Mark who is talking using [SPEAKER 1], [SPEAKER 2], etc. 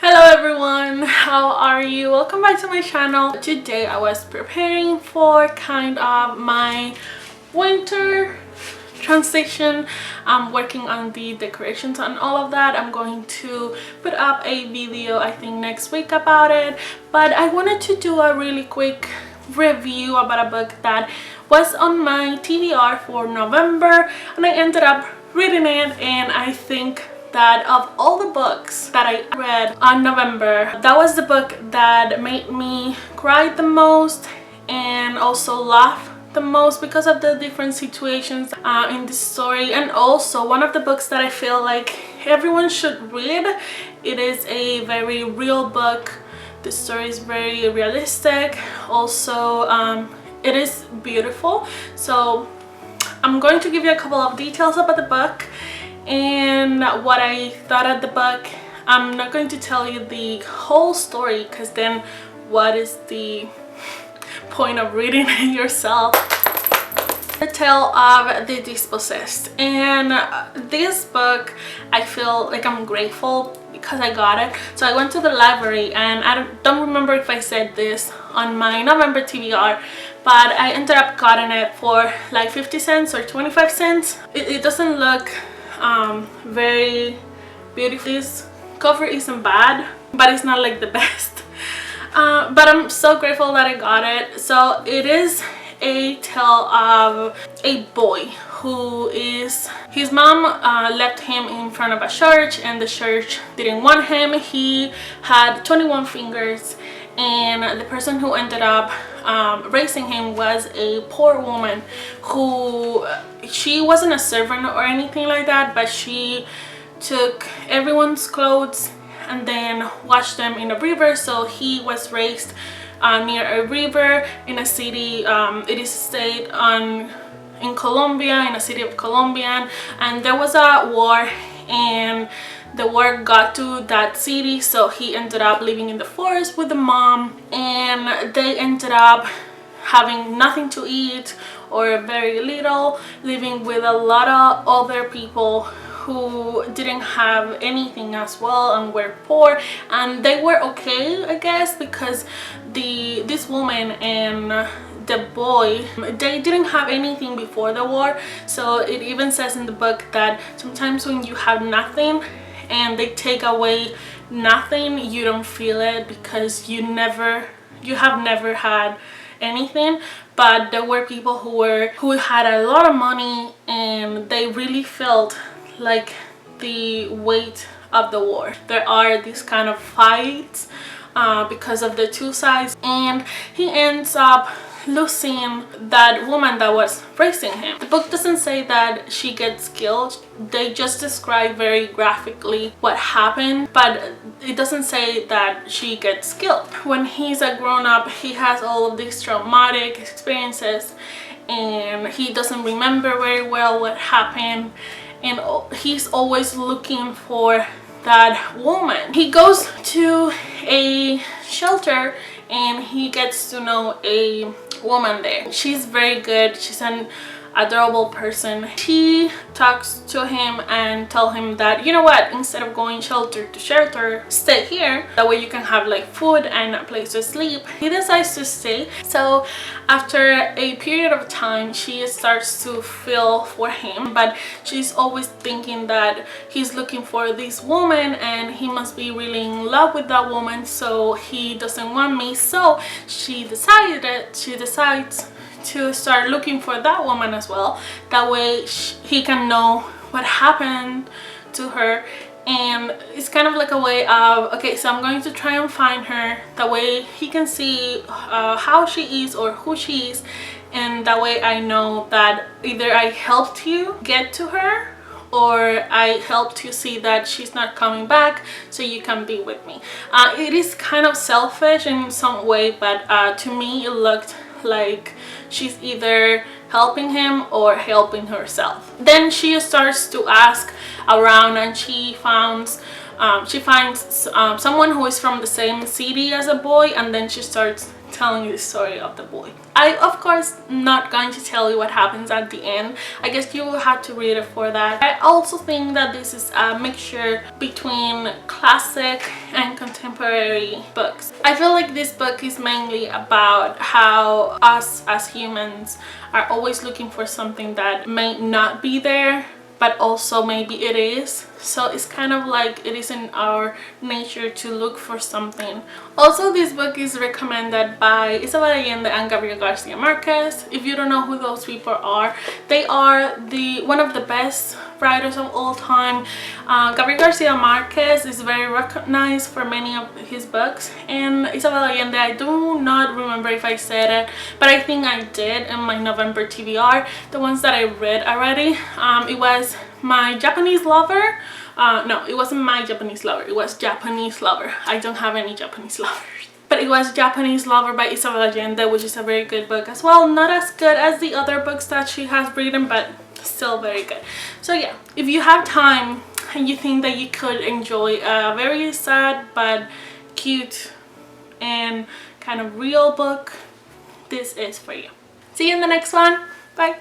[SPEAKER 1] Hello everyone, how are you? Welcome back to my channel. Today I was preparing for kind of my winter transition. I'm working on the decorations and all of that. I'm going to put up a video I think next week about it, but I wanted to do a really quick review about a book that was on my TBR for November, and I ended up reading it, and I think that of all the books that I read on November, that was the book that made me cry the most and also laugh the most because of the different situations in the story. And also one of the books that I feel like everyone should read. It is a very real book. The story is very realistic. Also it is beautiful. So I'm going to give you a couple of details about the book and what I thought of the book. I'm not going to tell you the whole story because then what is the point of reading it yourself? The Tale of the Dispossessed. And this book, I feel like I'm grateful because I got it. So I went to the library, and I don't remember if I said this on my November TBR, but I ended up getting it for like 50 cents or 25 cents. It doesn't look very beautiful. This cover isn't bad, but it's not like the best. But I'm so grateful that I got it. So it is a tale of a boy who is, his mom left him in front of a church, and the church didn't want him. He had 21 fingers, and the person who ended up raising him was a poor woman who, she wasn't a servant or anything like that, but she took everyone's clothes and then washed them in a river. So he was raised near a river in a city. It is a state in Colombia, in a city of Colombia, and there was a war, and the war got to that city, so he ended up living in the forest with the mom, and they ended up having nothing to eat or very little, living with a lot of other people who didn't have anything as well and were poor. And they were okay, I guess, because this woman and the boy, they didn't have anything before the war. So it even says in the book that sometimes when you have nothing and they take away nothing, you don't feel it because you have never had anything. But there were people who had a lot of money, and they really felt like the weight of the war. There are these kind of fights because of the two sides, and he ends up losing that woman that was raising him. The book doesn't say that she gets killed. They just describe very graphically what happened, but it doesn't say that she gets killed. When he's a grown-up, he has all of these traumatic experiences, and he doesn't remember very well what happened, and he's always looking for that woman. He goes to a shelter and he gets to know a woman there. She's very good. She's an adorable person. She talks to him and tell him that, you know what, instead of going shelter to shelter, stay here. That way you can have like food and a place to sleep. He decides to stay. So after a period of time, she starts to feel for him, but she's always thinking that he's looking for this woman and he must be really in love with that woman, so he doesn't want me. So she decides to start looking for that woman as well. That way he can know what happened to her, and it's kind of like a way of, okay, so I'm going to try and find her. That way he can see how she is or who she is, and that way I know that either I helped you get to her or I helped you see that she's not coming back, so you can be with me. It is kind of selfish in some way, but to me it looked like she's either helping him or helping herself. Then she starts to ask around, and she finds someone who is from the same city as a boy, and then she starts telling you the story of the boy. I of course not going to tell you what happens at the end. I guess you will have to read it for that. I also think that this is a mixture between classic and contemporary contemporary books. I feel like this book is mainly about how us as humans are always looking for something that may not be there, but also maybe it is. So it's kind of like it is in our nature to look for something. Also, this book is recommended by Isabel Allende and Gabriel Garcia Marquez. If you don't know who those people are, they are one of the best writers of all time. Gabriel Garcia Marquez is very recognized for many of his books, and Isabel Allende, I do not remember if I said it, but I think I did in my November TBR, the ones that I read already. It was My Japanese Lover. No, it wasn't My Japanese Lover, it was Japanese Lover. I don't have any Japanese lovers. But it was Japanese Lover by Isabel Allende, which is a very good book as well. Not as good as the other books that she has written, but still very good. So yeah, if you have time and you think that you could enjoy a very sad but cute and kind of real book, this is for you. See you in the next one. Bye.